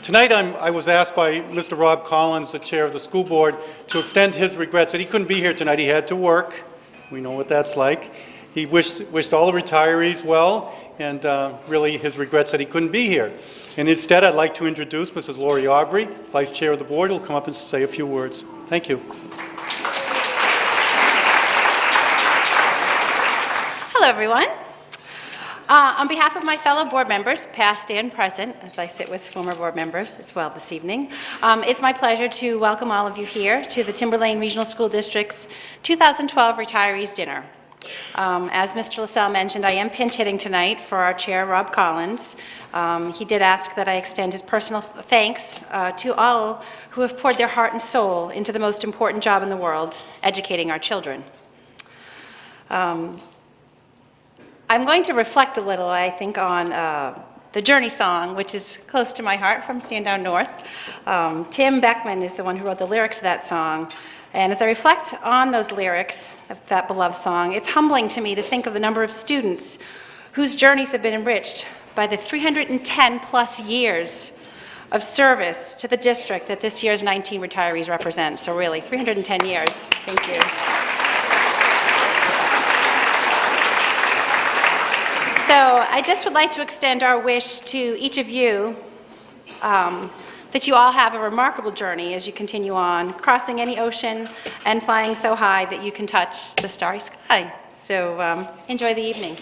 Tonight I was asked by Mr. Rob Collins, the chair of the school board, to extend his regrets that he couldn't be here tonight. He had to work. We know what that's like. He wished all the retirees well, and really his regrets that he couldn't be here. And instead, I'd like to introduce Mrs. Lori Aubrey, Vice Chair of the Board, who will come up and say a few words. Thank you. Hello, everyone. On behalf of my fellow board members, past and present, as I sit with former board members as well this evening, it's my pleasure to welcome all of you here to the Timberlane Regional School District's 2012 Retirees Dinner. As Mr. LaSalle mentioned, I am pinch hitting tonight for our chair, Rob Collins. He did ask that I extend his personal thanks to all who have poured their heart and soul into the most important job in the world, educating our children. I'm going to reflect a little, I think, on the Journey song, which is close to my heart from Stand Down North. Tim Beckman is the one who wrote the lyrics to that song. And as I reflect on those lyrics of that beloved song, it's humbling to me to think of the number of students whose journeys have been enriched by the 310 plus years of service to the district that this year's 19 retirees represent. So really, 310 years. Thank you. So I just would like to extend our wish to each of you that you all have a remarkable journey as you continue on, crossing any ocean and flying so high that you can touch the starry sky. So enjoy the evening.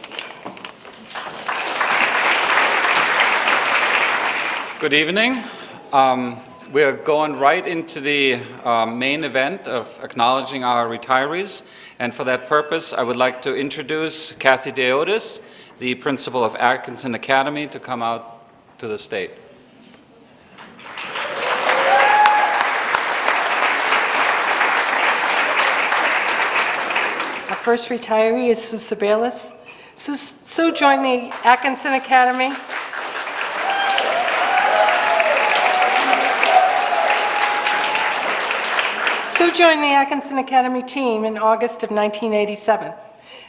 Good evening. We're going right into the main event of acknowledging our retirees. And for that purpose, I would like to introduce Kathy Deotis, the principal of Atkinson Academy, to come out to the stage. Our first retiree is Sue Sabelis. Sue joined the Atkinson Academy. Sue joined the Atkinson Academy team in August of 1987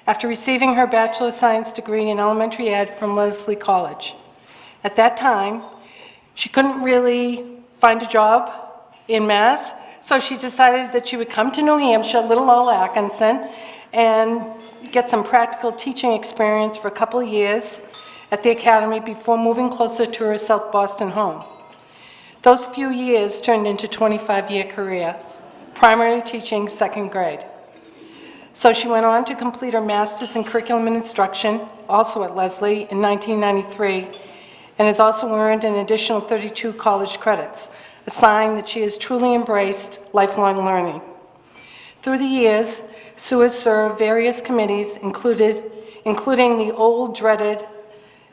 after receiving her Bachelor of Science degree in elementary ed from Lesley College. At that time, she couldn't really find a job in Mass, so she decided that she would come to New Hampshire, little old Atkinson, and get some practical teaching experience for a couple of years at the academy before moving closer to her South Boston home. Those few years turned into a 25-year career, primarily teaching second grade. So she went on to complete her master's in curriculum and instruction, also at Lesley in 1993, and has also earned an additional 32 college credits, a sign that she has truly embraced lifelong learning. Through the years, Sue has served various committees, including the old dreaded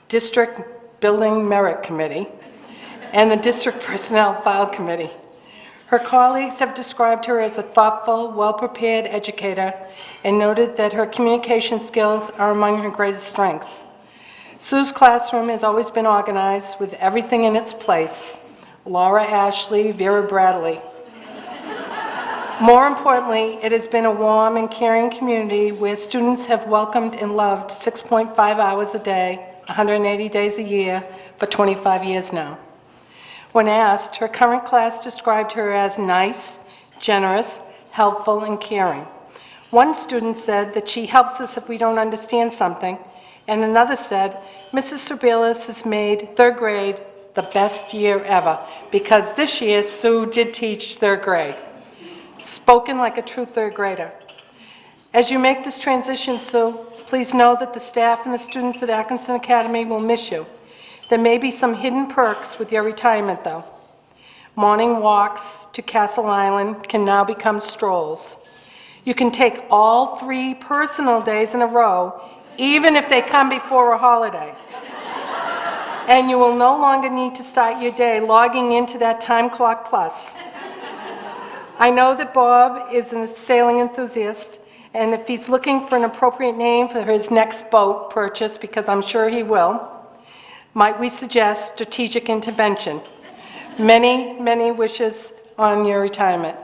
District Building Merit Committee and the District Personnel File Committee. Her colleagues have described her as a thoughtful, well-prepared educator and noted that her communication skills are among her greatest strengths. Sue's classroom has always been organized with everything in its place. Laura Ashley, Vera Bradley. More importantly, it has been a warm and caring community where students have welcomed and loved 6.5 hours a day, 180 days a year, for 25 years now. When asked, her current class described her as nice, generous, helpful, and caring. One student said that she helps us if we don't understand something, and another said, Mrs. Sabelis has made third grade the best year ever, because this year Sue did teach third grade. Spoken like a true third grader. As you make this transition, Sue, please know that the staff and the students at Atkinson Academy will miss you. There may be some hidden perks with your retirement, though. Morning walks to Castle Island can now become strolls. You can take all 3 personal days in a row, even if they come before a holiday. And you will no longer need to start your day logging into that Time Clock Plus. I know that Bob is a sailing enthusiast, and if he's looking for an appropriate name for his next boat purchase, because I'm sure he will, might we suggest strategic intervention? Many, many wishes on your retirement.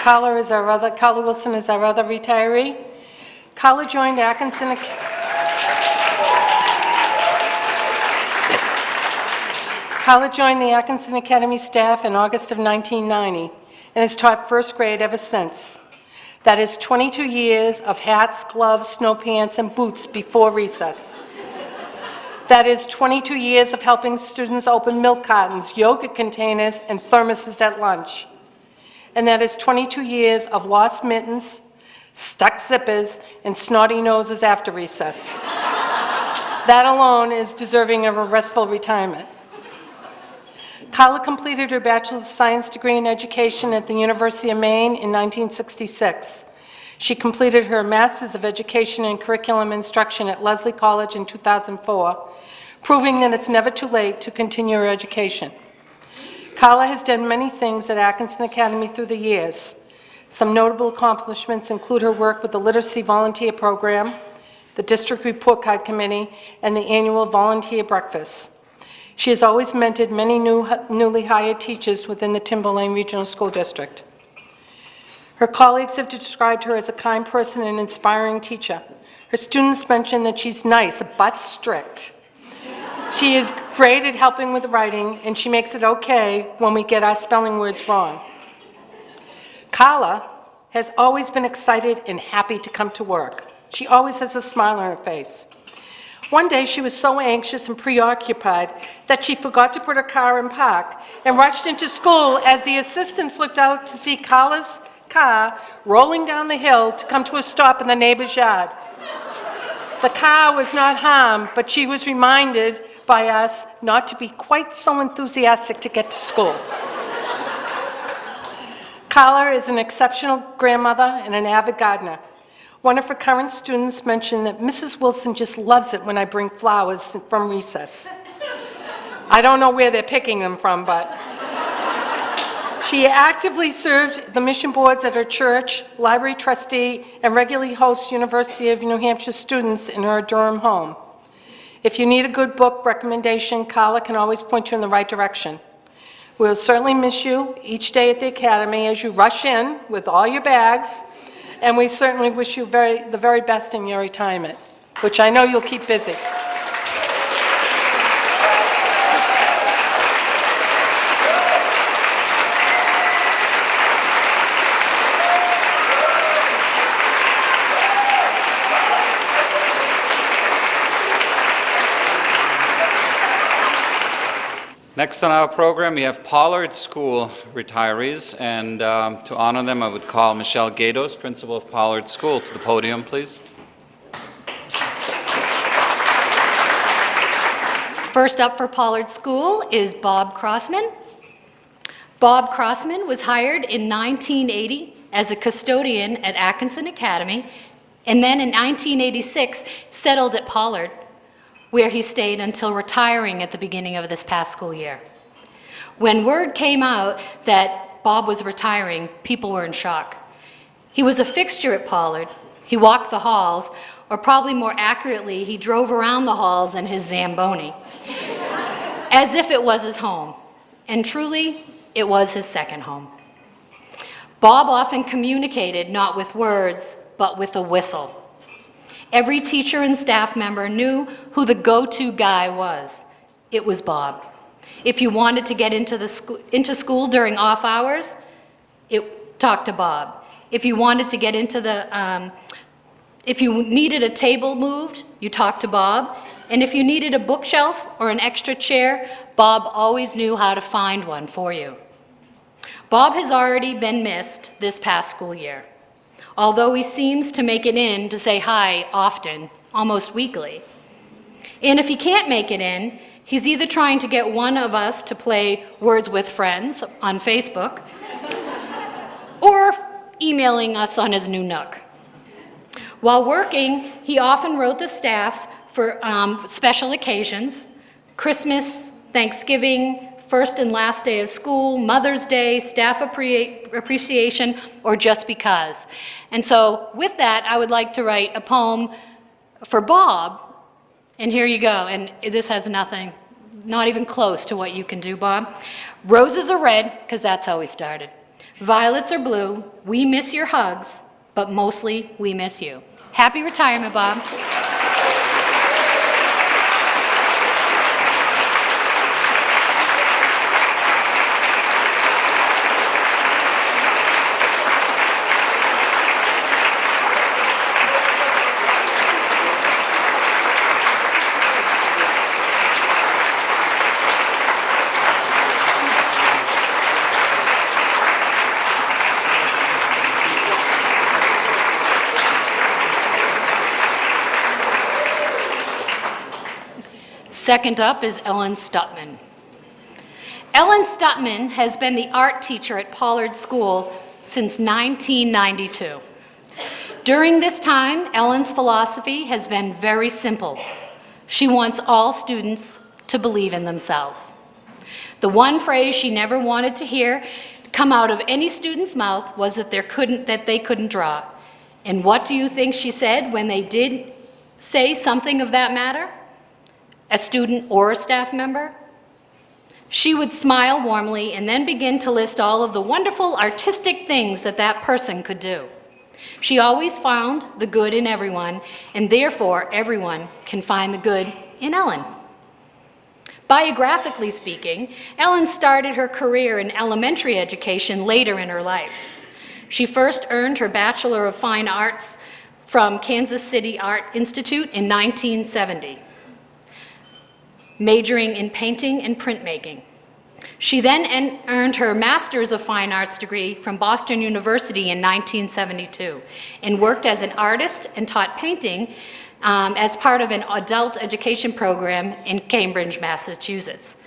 Carla Wilson is our other retiree. Carla joined Atkinson the Atkinson Academy staff in August of 1990 and has taught first grade ever since. That is 22 years of hats, gloves, snow pants, and boots before recess. That is 22 years of helping students open milk cartons, yogurt containers, and thermoses at lunch. And that is 22 years of lost mittens, stuck zippers, and snotty noses after recess. That alone is deserving of a restful retirement. Carla completed her Bachelor's of Science degree in Education at the University of Maine in 1966. She completed her Master's of Education in Curriculum Instruction at Lesley College in 2004, proving that it's never too late to continue her education. Carla has done many things at Atkinson Academy through the years. Some notable accomplishments include her work with the Literacy Volunteer Program, the District Report Card Committee, and the annual Volunteer Breakfast. She has always mentored many newly hired teachers within the Timberlane Regional School District. Her colleagues have described her as a kind person and inspiring teacher. Her students mention that she's nice but strict. She is great at helping with writing, and she makes it okay when we get our spelling words wrong. Carla has always been excited and happy to come to work. She always has a smile on her face. One day, she was so anxious and preoccupied that she forgot to put her car in park and rushed into school as the assistants looked out to see Carla's car rolling down the hill to come to a stop in the neighbor's yard. The car was not harmed, but she was reminded by us not to be quite so enthusiastic to get to school. Carla is an exceptional grandmother and an avid gardener. One of her current students mentioned that Mrs. Wilson just loves it when I bring flowers from recess. I don't know where they're picking them from, but she actively served the mission boards at her church, library trustee, and regularly hosts University of New Hampshire students in her Durham home. If you need a good book recommendation, Carla can always point you in the right direction. We'll certainly miss you each day at the Academy as you rush in with all your bags, and we certainly wish you the very best in your retirement, which I know you'll keep busy. Next on our program, we have Pollard School retirees, and to honor them, I would call Michelle Gatos, principal of Pollard School, to the podium, please. First up for Pollard School is Bob Crossman. Bob Crossman was hired in 1980 as a custodian at Atkinson Academy, and then in 1986 settled at Pollard, where he stayed until retiring at the beginning of this past school year. When word came out that Bob was retiring, people were in shock. He was a fixture at Pollard. He walked the halls, or probably more accurately, he drove around the halls in his Zamboni, as if it was his home. And truly, it was his second home. Bob often communicated not with words, but with a whistle. Every teacher and staff member knew who the go-to guy was. It was Bob. If you wanted to get into school during off hours, talk to Bob. If you wanted to get into if you needed a table moved, you talked to Bob. And if you needed a bookshelf or an extra chair, Bob always knew how to find one for you. Bob has already been missed this past school year, although he seems to make it in to say hi often, almost weekly. And if he can't make it in, he's either trying to get one of us to play Words with Friends on Facebook, or emailing us on his new Nook. While working, he often wrote the staff for special occasions: Christmas, Thanksgiving, first and last day of school, Mother's Day, staff appreciation, or just because. And so with that, I would like to write a poem for Bob, and here you go. And this has nothing, not even close to what you can do, Bob. Roses are red, because that's how we started. Violets are blue, we miss your hugs, but mostly we miss you. Happy retirement, Bob. Second up is Ellen Stutman. Ellen Stutman has been the art teacher at Pollard School since 1992. During this time, Ellen's philosophy has been very simple. She wants all students to believe in themselves. The one phrase she never wanted to hear come out of any student's mouth was that they couldn't draw. And what do you think she said when they did say something of that matter? A student or a staff member? She would smile warmly and then begin to list all of the wonderful artistic things that that person could do. She always found the good in everyone, and therefore everyone can find the good in Ellen. Biographically speaking, Ellen started her career in elementary education later in her life. She first earned her Bachelor of Fine Arts from Kansas City Art Institute in 1970. Majoring in painting and printmaking. She then earned her Master's of Fine Arts degree from Boston University in 1972 and worked as an artist and taught painting as part of an adult education program in Cambridge, Massachusetts.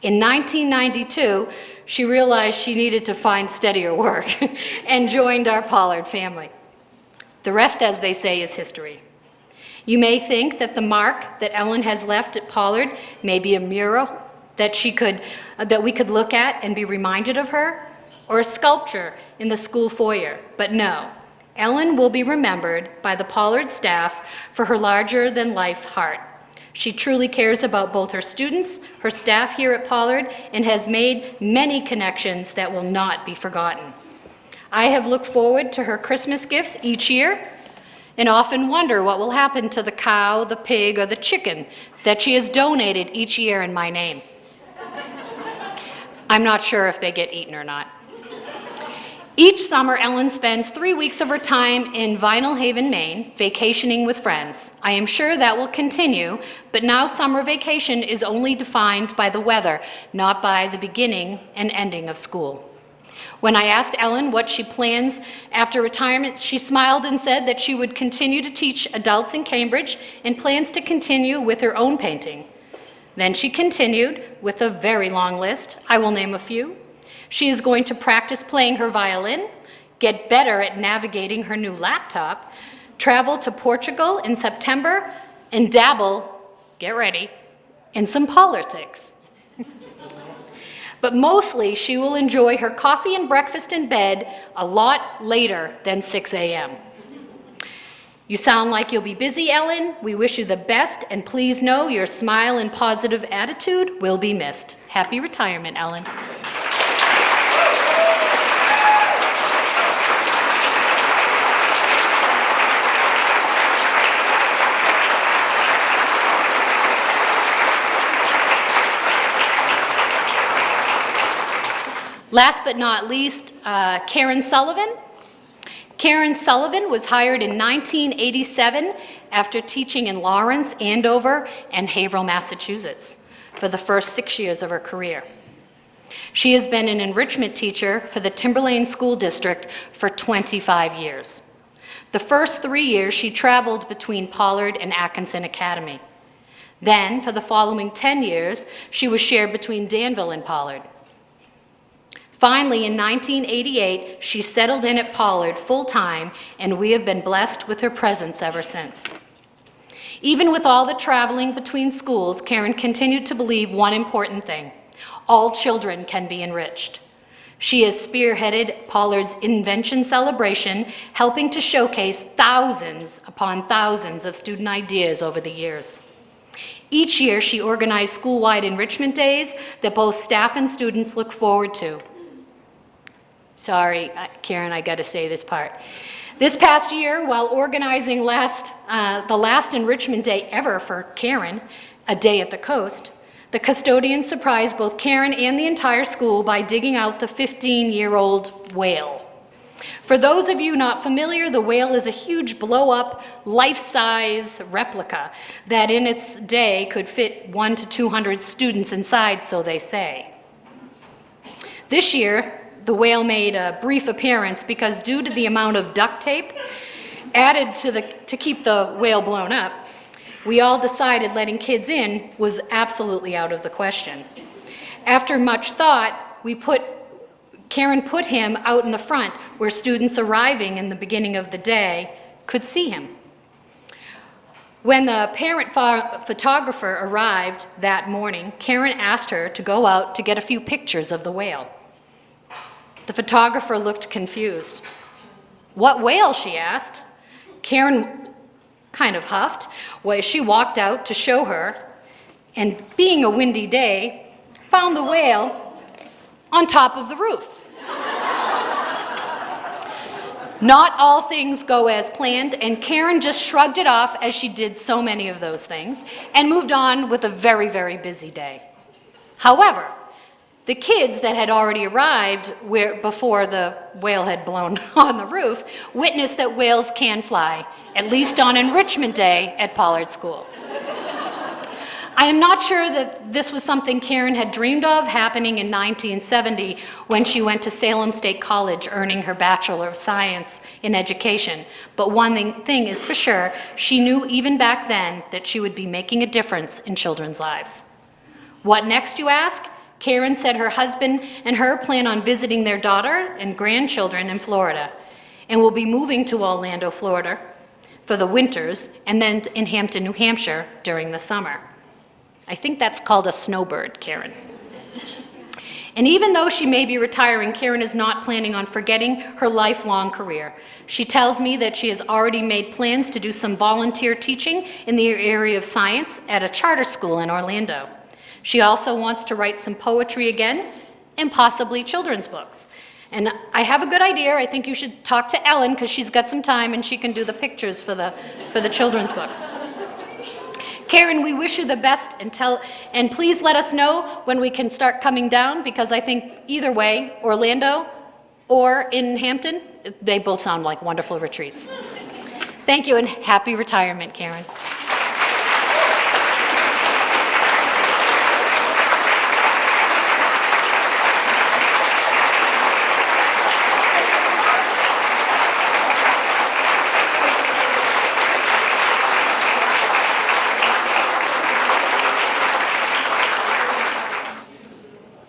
In 1992, she realized she needed to find steadier work and joined our Pollard family. The rest, as they say, is history. You may think that the mark that Ellen has left at Pollard may be a mural that we could look at and be reminded of her, or a sculpture in the school foyer, but no. Ellen will be remembered by the Pollard staff for her larger-than-life heart. She truly cares about both her students, her staff here at Pollard, and has made many connections that will not be forgotten. I have looked forward to her Christmas gifts each year, and often wonder what will happen to the cow, the pig, or the chicken that she has donated each year in my name. I'm not sure if they get eaten or not. Each summer, Ellen spends 3 weeks of her time in Vinyl Haven, Maine, vacationing with friends. I am sure that will continue, but now summer vacation is only defined by the weather, not by the beginning and ending of school. When I asked Ellen what she plans after retirement, she smiled and said that she would continue to teach adults in Cambridge and plans to continue with her own painting. Then she continued with a very long list. I will name a few. She is going to practice playing her violin, get better at navigating her new laptop, travel to Portugal in September, and dabble, get ready, in some politics. But mostly, she will enjoy her coffee and breakfast in bed a lot later than 6 a.m. You sound like you'll be busy, Ellen. We wish you the best, and please know your smile and positive attitude will be missed. Happy retirement, Ellen. Last but not least, Karen Sullivan. Karen Sullivan was hired in 1987 after teaching in Lawrence, Andover, and Haverhill, Massachusetts for the first 6 years of her career. She has been an enrichment teacher for the Timberlane School District for 25 years. The first 3 years, she traveled between Pollard and Atkinson Academy. Then, for the following 10 years, she was shared between Danville and Pollard. Finally, in 1988, she settled in at Pollard full-time, and we have been blessed with her presence ever since. Even with all the traveling between schools, Karen continued to believe one important thing: all children can be enriched. She has spearheaded Pollard's Invention Celebration, helping to showcase thousands upon thousands of student ideas over the years. Each year, she organized school-wide enrichment days that both staff and students look forward to. Sorry, Karen, I got to say this part. This past year, while organizing the last enrichment day ever for Karen, a day at the coast, the custodian surprised both Karen and the entire school by digging out the 15-year-old whale. For those of you not familiar, the whale is a huge blow-up, life-size replica that in its day could fit 100 to 200 students inside, so they say. This year, the whale made a brief appearance because due to the amount of duct tape added to keep the whale blown up, we all decided letting kids in was absolutely out of the question. After much thought, Karen put him out in the front where students arriving in the beginning of the day could see him. When the parent photographer arrived that morning, Karen asked her to go out to get a few pictures of the whale. The photographer looked confused. "What whale?" she asked. Karen kind of huffed. Well, she walked out to show her, and being a windy day, found the whale on top of the roof. Not all things go as planned, and Karen just shrugged it off, as she did so many of those things, and moved on with a very, very busy day. However, the kids that had already arrived before the whale had blown on the roof witnessed that whales can fly, at least on enrichment day at Pollard School. I am not sure that this was something Karen had dreamed of happening in 1970 when she went to Salem State College earning her Bachelor of Science in Education, but one thing is for sure, she knew even back then that she would be making a difference in children's lives. What next, you ask? Karen said her husband and her plan on visiting their daughter and grandchildren in Florida, and will be moving to Orlando, Florida for the winters, and then in Hampton, New Hampshire during the summer. I think that's called a snowbird, Karen. And even though she may be retiring, Karen is not planning on forgetting her lifelong career. She tells me that she has already made plans to do some volunteer teaching in the area of science at a charter school in Orlando. She also wants to write some poetry again, and possibly children's books. And I have a good idea. I think you should talk to Ellen, because she's got some time and she can do the pictures for the children's books. Karen, we wish you the best, and please let us know when we can start coming down, because I think either way, Orlando or in Hampton, they both sound like wonderful retreats. Thank you, and happy retirement, Karen.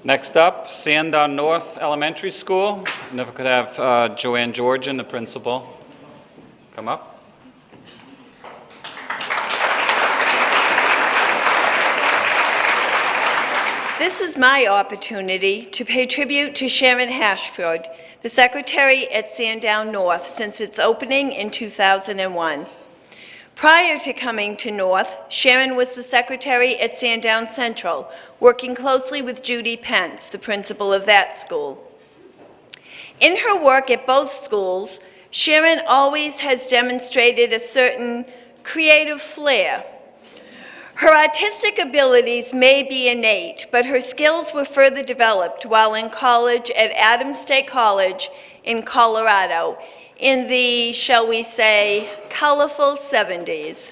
Next up, Sandown North Elementary School. And if I could have Joanne Georgian, the principal, come up. This is my opportunity to pay tribute to Sharon Hashford, the secretary at Sandown North since its opening in 2001. Prior to coming to North, Sharon was the secretary at Sandown Central, working closely with Judy Pence, the principal of that school. In her work at both schools, Sharon always has demonstrated a certain creative flair. Her artistic abilities may be innate, but her skills were further developed while in college at Adams State College in Colorado, in the, shall we say, colorful 70s.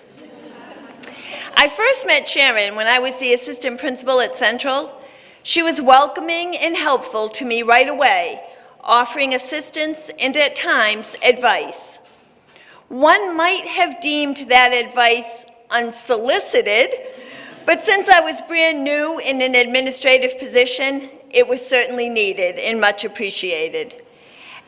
I first met Sharon when I was the assistant principal at Central. She was welcoming and helpful to me right away, offering assistance and at times advice. One might have deemed that advice unsolicited, but since I was brand new in an administrative position, it was certainly needed and much appreciated.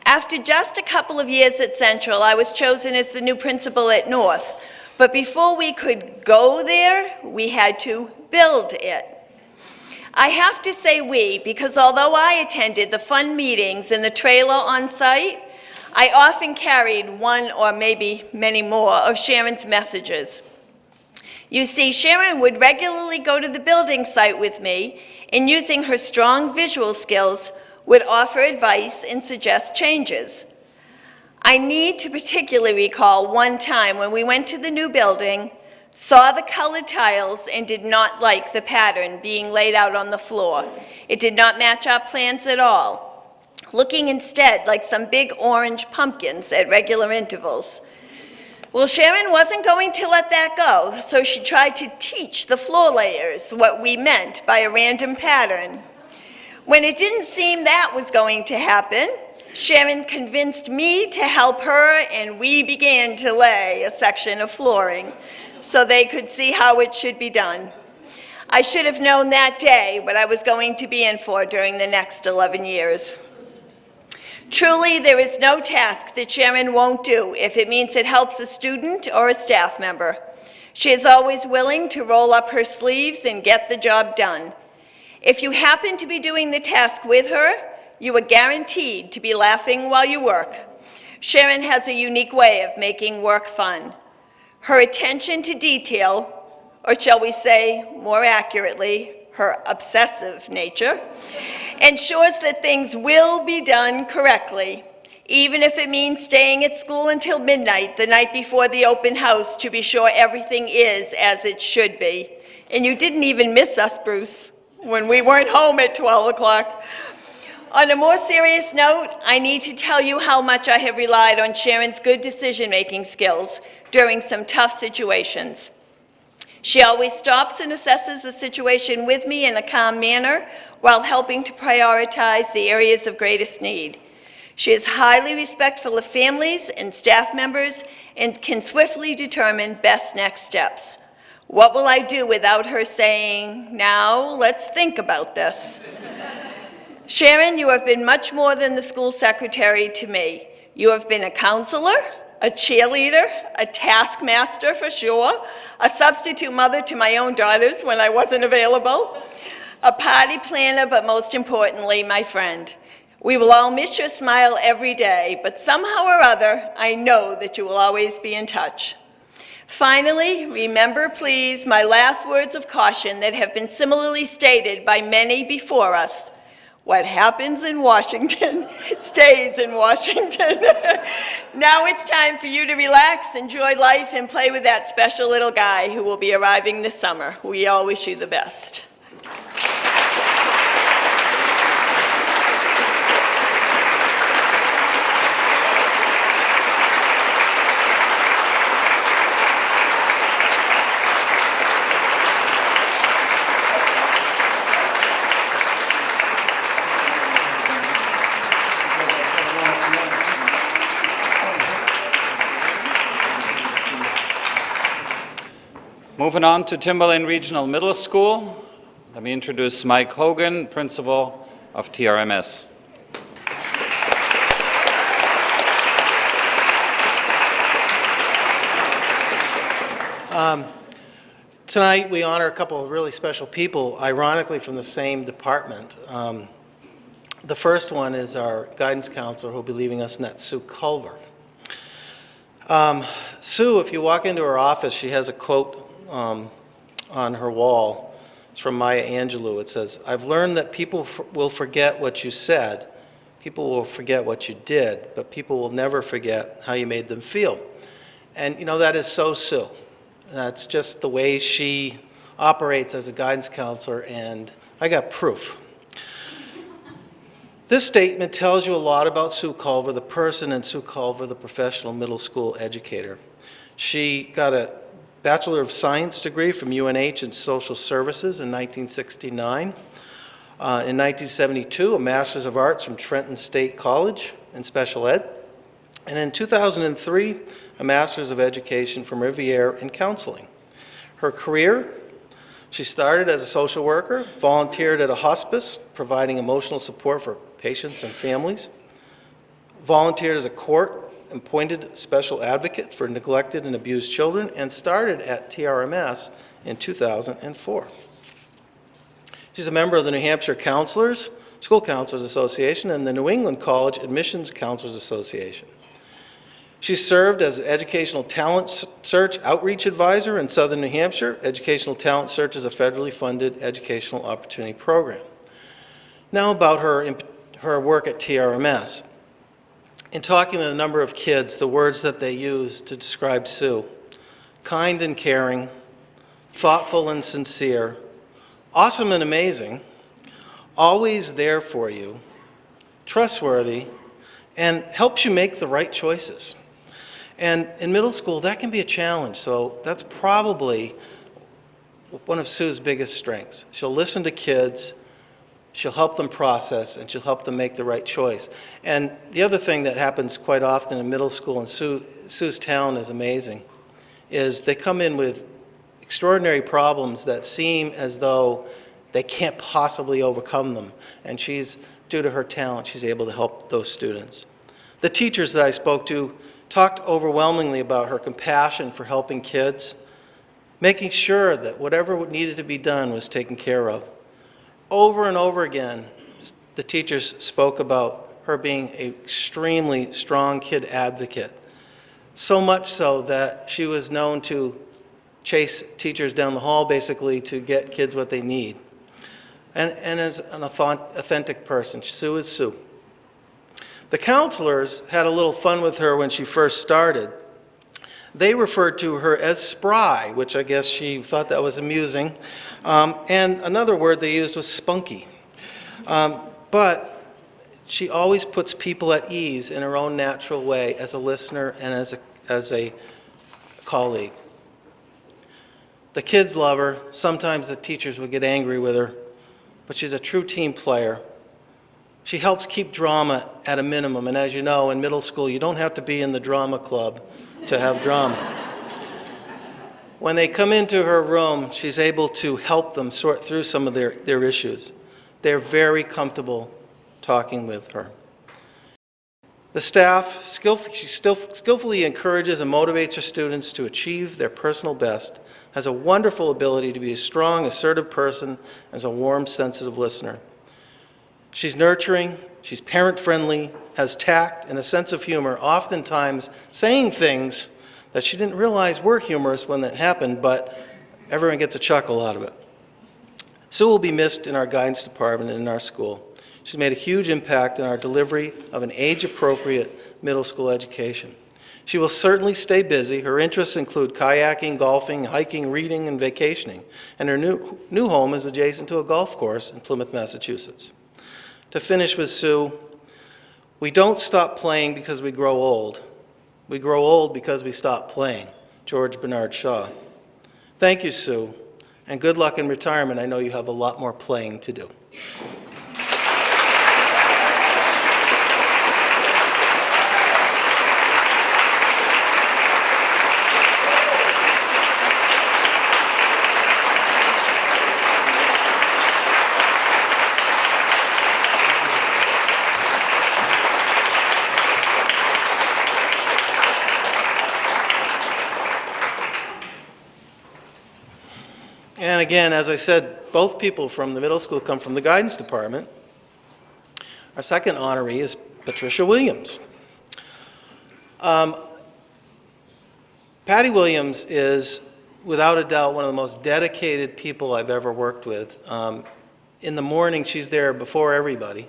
After just a couple of years at Central, I was chosen as the new principal at North, but before we could go there, we had to build it. I have to say we, because although I attended the fun meetings in the trailer on site, I often carried one or maybe many more of Sharon's messages. You see, Sharon would regularly go to the building site with me, and using her strong visual skills, would offer advice and suggest changes. I need to particularly recall one time when we went to the new building, saw the colored tiles, and did not like the pattern being laid out on the floor. It did not match our plans at all, looking instead like some big orange pumpkins at regular intervals. Well, Sharon wasn't going to let that go, so she tried to teach the floor layers what we meant by a random pattern. When it didn't seem that was going to happen, Sharon convinced me to help her, and we began to lay a section of flooring so they could see how it should be done. I should have known that day what I was going to be in for during the next 11 years. Truly, there is no task that Sharon won't do if it means it helps a student or a staff member. She is always willing to roll up her sleeves and get the job done. If you happen to be doing the task with her, you are guaranteed to be laughing while you work. Sharon has a unique way of making work fun. Her attention to detail, or shall we say more accurately, her obsessive nature, ensures that things will be done correctly, even if it means staying at school until midnight the night before the open house to be sure everything is as it should be. And you didn't even miss us, Bruce, when we weren't home at 12 o'clock. On a more serious note, I need to tell you how much I have relied on Sharon's good decision-making skills during some tough situations. She always stops and assesses the situation with me in a calm manner while helping to prioritize the areas of greatest need. She is highly respectful of families and staff members and can swiftly determine best next steps. What will I do without her saying, "Now, let's think about this"? Sharon, you have been much more than the school secretary to me. You have been a counselor, a cheerleader, a taskmaster for sure, a substitute mother to my own daughters when I wasn't available, a party planner, but most importantly, my friend. We will all miss your smile every day, but somehow or other, I know that you will always be in touch. Finally, remember, please, my last words of caution that have been similarly stated by many before us. What happens in Washington stays in Washington. Now it's time for you to relax, enjoy life, and play with that special little guy who will be arriving this summer. We all wish you the best. Moving on to Timberlane Regional Middle School, let me introduce Mike Hogan, principal of TRMS. Tonight we honor a couple of really special people, ironically from the same department. The first one is our guidance counselor who will be leaving us, and that's Sue Culver. Sue, if you walk into her office, she has a quote on her wall. It's from Maya Angelou. It says, "I've learned that people will forget what you said, people will forget what you did, but people will never forget how you made them feel." And you know, that is so Sue. That's just the way she operates as a guidance counselor, and I got proof. This statement tells you a lot about Sue Culver, the person, and Sue Culver, the professional middle school educator. She got a Bachelor of Science degree from UNH in Social Services in 1969. In 1972, a Master's of Arts from Trenton State College in Special Ed. And in 2003, a Master's of Education from Riviere in Counseling. Her career, she started as a social worker, volunteered at a hospice, providing emotional support for patients and families, volunteered as a court-appointed special advocate for neglected and abused children, and started at TRMS in 2004. She's a member of the New Hampshire School Counselors Association and the New England College Admissions Counselors Association. She served as an Educational Talent Search Outreach Advisor in Southern New Hampshire. Educational Talent Search is a federally funded educational opportunity program. Now about her her work at TRMS. In talking with a number of kids, the words that they used to describe Sue: kind and caring, thoughtful and sincere, awesome and amazing, always there for you, trustworthy, and helps you make the right choices. And in middle school, that can be a challenge, so that's probably one of Sue's biggest strengths. She'll listen to kids, she'll help them process, and she'll help them make the right choice. And the other thing that happens quite often in middle school, and Sue's talent is amazing, is they come in with extraordinary problems that seem as though they can't possibly overcome them. And due to her talent, she's able to help those students. The teachers that I spoke to talked overwhelmingly about her compassion for helping kids, making sure that whatever needed to be done was taken care of. Over and over again, the teachers spoke about her being an extremely strong kid advocate, so much so that she was known to chase teachers down the hall basically to get kids what they need. And as an authentic person, Sue is Sue. The counselors had a little fun with her when she first started. They referred to her as spry, which I guess she thought that was amusing. And another word they used was spunky. But she always puts people at ease in her own natural way as a listener and as a colleague. The kids love her. Sometimes the teachers would get angry with her, but she's a true team player. She helps keep drama at a minimum, and as you know, in middle school, you don't have to be in the drama club to have drama. When they come into her room, she's able to help them sort through some of their issues. They're very comfortable talking with her. The staff skillfully encourages and motivates her students to achieve their personal best, has a wonderful ability to be a strong, assertive person, as a warm, sensitive listener. She's nurturing, she's parent-friendly, has tact and a sense of humor, oftentimes saying things that she didn't realize were humorous when that happened, but everyone gets a chuckle out of it. Sue will be missed in our guidance department and in our school. She's made a huge impact in our delivery of an age-appropriate middle school education. She will certainly stay busy. Her interests include kayaking, golfing, hiking, reading, and vacationing. And her new home is adjacent to a golf course in Plymouth, Massachusetts. To finish with Sue, we don't stop playing because we grow old. We grow old because we stop playing. George Bernard Shaw. Thank you, Sue, and good luck in retirement. I know you have a lot more playing to do. And again, as I said, both people from the middle school come from the guidance department. Our second honoree is Patricia Williams. Patty Williams is, without a doubt, one of the most dedicated people I've ever worked with. In the morning, she's there before everybody.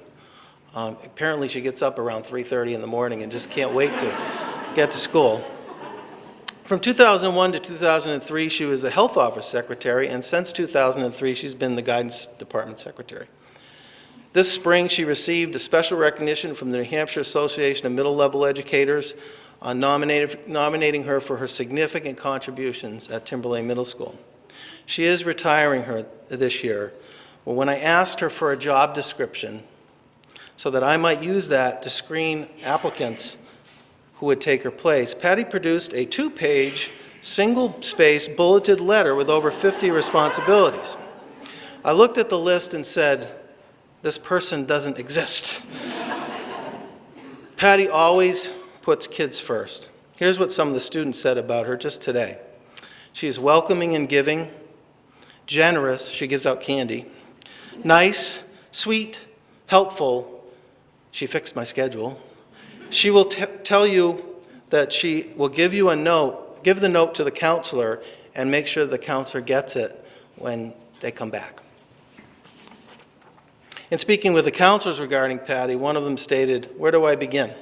Apparently, she gets up around 3:30 in the morning and just can't wait to get to school. From 2001 to 2003, she was a health office secretary, and since 2003, she's been the guidance department secretary. This spring, she received a special recognition from the New Hampshire Association of Middle-Level Educators on nominating her for her significant contributions at Timberlane Middle School. She is retiring this year. Well, when I asked her for a job description so that I might use that to screen applicants who would take her place, Patty produced a 2-page, single-space bulleted letter with over 50 responsibilities. I looked at the list and said, this person doesn't exist. Patty always puts kids first. Here's what some of the students said about her just today. She is welcoming and giving, generous, she gives out candy, nice, sweet, helpful, she fixed my schedule. She will tell you that she will give you a note, give the note to the counselor, and make sure the counselor gets it when they come back. In speaking with the counselors regarding Patty, one of them stated, "Where do I begin?"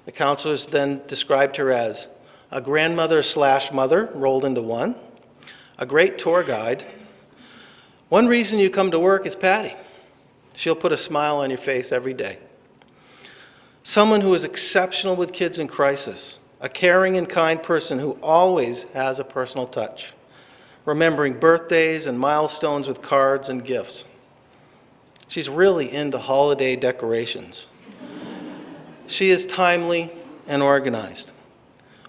The counselors then described her as a grandmother/mother rolled into one, a great tour guide. One reason you come to work is Patty. She'll put a smile on your face every day. Someone who is exceptional with kids in crisis, a caring and kind person who always has a personal touch, remembering birthdays and milestones with cards and gifts. She's really into holiday decorations. She is timely and organized.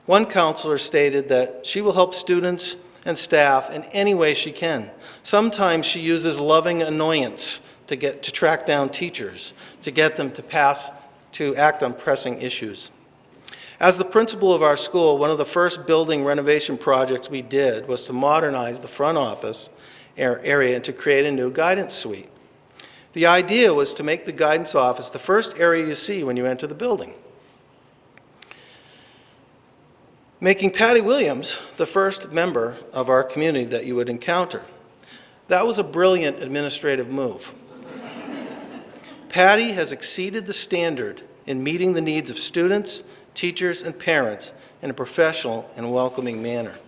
One counselor stated that she will help students and staff in any way she can. Sometimes she uses loving annoyance to track down teachers, to get them to act on pressing issues. As the principal of our school, one of the first building renovation projects we did was to modernize the front office area and to create a new guidance suite. The idea was to make the guidance office the first area you see when you enter the building, making Patty Williams the first member of our community that you would encounter. That was a brilliant administrative move. Patty has exceeded the standard in meeting the needs of students, teachers, and parents in a professional and welcoming manner.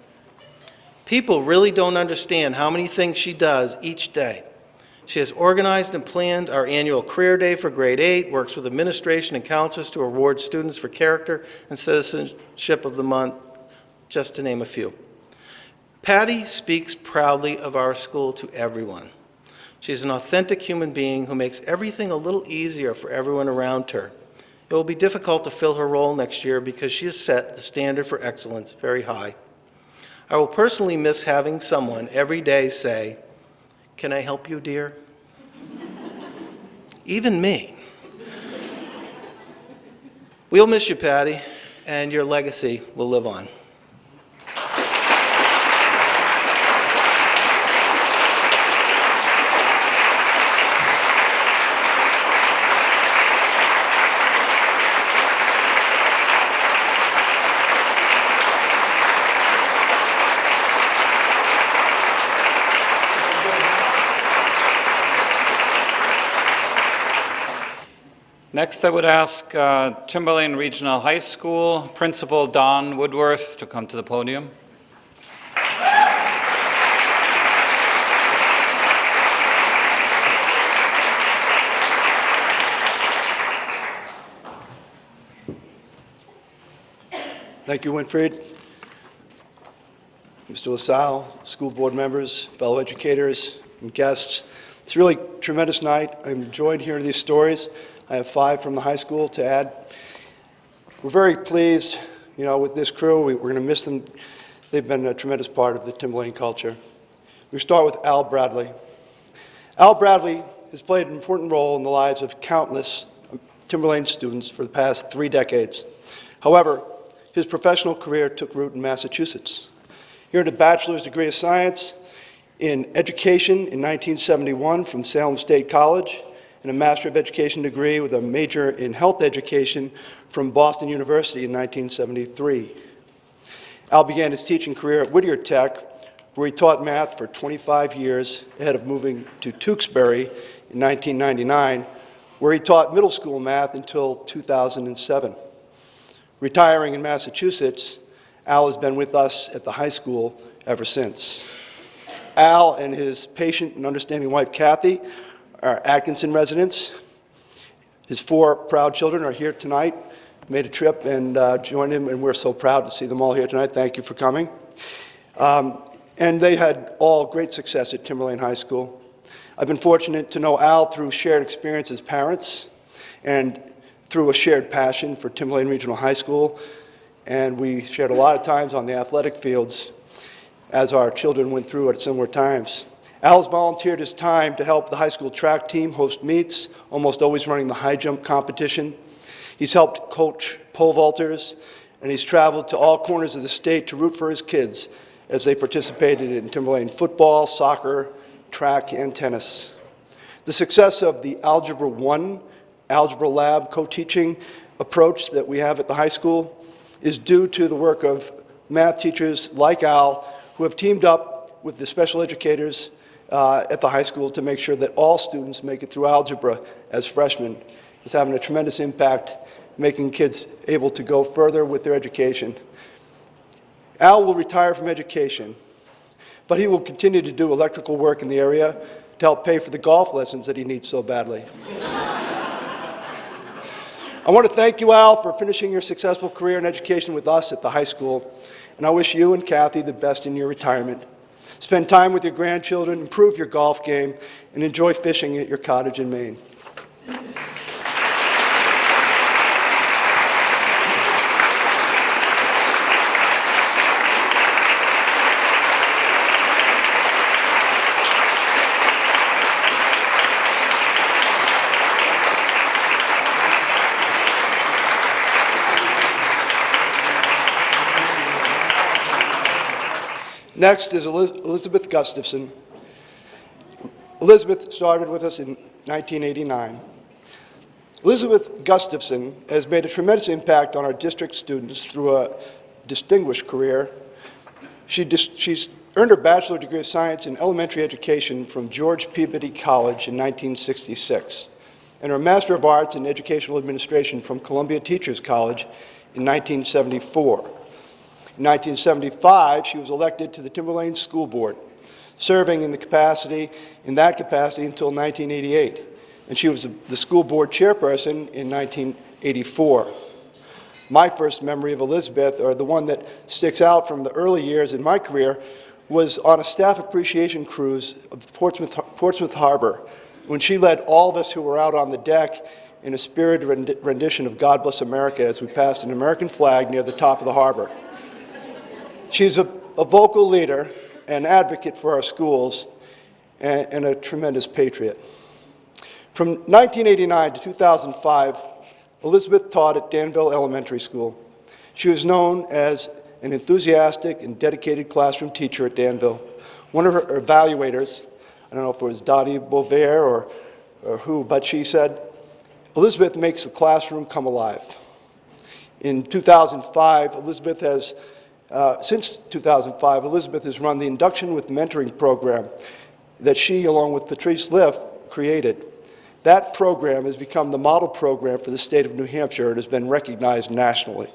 People really don't understand how many things she does each day. She has organized and planned our annual career day for grade 8, works with administration and counselors to award students for character and citizenship of the month, just to name a few. Patty speaks proudly of our school to everyone. She's an authentic human being who makes everything a little easier for everyone around her. It will be difficult to fill her role next year because she has set the standard for excellence very high. I will personally miss having someone every day say, "Can I help you, dear?" Even me. We'll miss you, Patty, and your legacy will live on. Next, I would ask Timberlane Regional High School Principal Don Woodworth to come to the podium. Thank you, Winfried. Mr. LaSalle, school board members, fellow educators, and guests. It's a really tremendous night. I'm enjoying hearing these stories. I have 5 from the high school to add. We're very pleased, with this crew. We're going to miss them. They've been a tremendous part of the Timberlane culture. We start with Al Bradley. Al Bradley has played an important role in the lives of countless Timberlane students for the past 3 decades. However, his professional career took root in Massachusetts. He earned a bachelor's degree of science in education in 1971 from Salem State College, and a Master of Education degree with a major in health education from Boston University in 1973. Al began his teaching career at Whittier Tech, where he taught math for 25 years ahead of moving to Tewksbury in 1999, where he taught middle school math until 2007. Retiring in Massachusetts, Al has been with us at the high school ever since. Al and his patient and understanding wife, Kathy, are Atkinson residents. His 4 proud children are here tonight, made a trip and joined him, and we're so proud to see them all here tonight. Thank you for coming. And they had all great success at Timberlane High School. I've been fortunate to know Al through shared experience as parents and through a shared passion for Timberlane Regional High School, and we shared a lot of times on the athletic fields as our children went through at similar times. Al's volunteered his time to help the high school track team host meets, almost always running the high jump competition. He's helped coach pole vaulters, and he's traveled to all corners of the state to root for his kids as they participated in Timberlane football, soccer, track, and tennis. The success of the Algebra 1 Algebra Lab co-teaching approach that we have at the high school is due to the work of math teachers like Al who have teamed up with the special educators at the high school to make sure that all students make it through algebra as freshmen. It's having a tremendous impact, making kids able to go further with their education. Al will retire from education, but he will continue to do electrical work in the area to help pay for the golf lessons that he needs so badly. I want to thank you, Al, for finishing your successful career in education with us at the high school, and I wish you and Kathy the best in your retirement. Spend time with your grandchildren, improve your golf game, and enjoy fishing at your cottage in Maine. Next is Elizabeth Gustafson. Elizabeth started with us in 1989. Elizabeth Gustafson has made a tremendous impact on our district students through a distinguished career. She's earned her bachelor degree of science in elementary education from George Peabody College in 1966, and her Master of Arts in Educational Administration from Columbia Teachers College in 1974. In 1975, she was elected to the Timberlane School Board, serving in that capacity until 1988, and she was the school board chairperson in 1984. My first memory of Elizabeth, or the one that sticks out from the early years in my career, was on a staff appreciation cruise of Portsmouth Harbor, when she led all of us who were out on the deck in a spirited rendition of God Bless America as we passed an American flag near the top of the harbor. She's a vocal leader and advocate for our schools and a tremendous patriot. From 1989 to 2005, Elizabeth taught at Danville Elementary School. She was known as an enthusiastic and dedicated classroom teacher at Danville. One of her evaluators, I don't know if it was Dottie Beauvais or who, but she said, "Elizabeth makes the classroom come alive." In 2005, Since 2005, Elizabeth has run the Induction with Mentoring program that she, along with Patrice Liff, created. That program has become the model program for the state of New Hampshire and has been recognized nationally.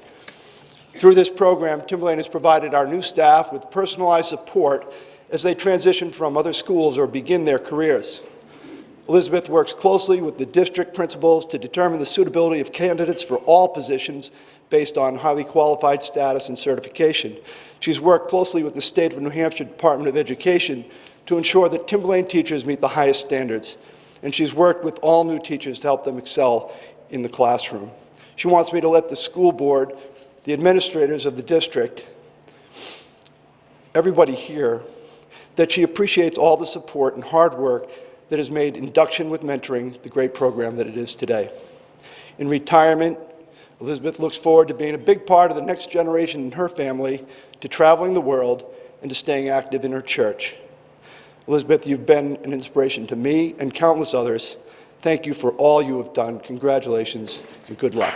Through this program, Timberlane has provided our new staff with personalized support as they transition from other schools or begin their careers. Elizabeth works closely with the district principals to determine the suitability of candidates for all positions based on highly qualified status and certification. She's worked closely with the State of New Hampshire Department of Education to ensure that Timberlane teachers meet the highest standards. And she's worked with all new teachers to help them excel in the classroom. She wants me to let the school board, the administrators of the district, everybody here, that she appreciates all the support and hard work that has made Induction with Mentoring the great program that it is today. In retirement, Elizabeth looks forward to being a big part of the next generation in her family, to traveling the world, and to staying active in her church. Elizabeth, you've been an inspiration to me and countless others. Thank you for all you have done. Congratulations and good luck.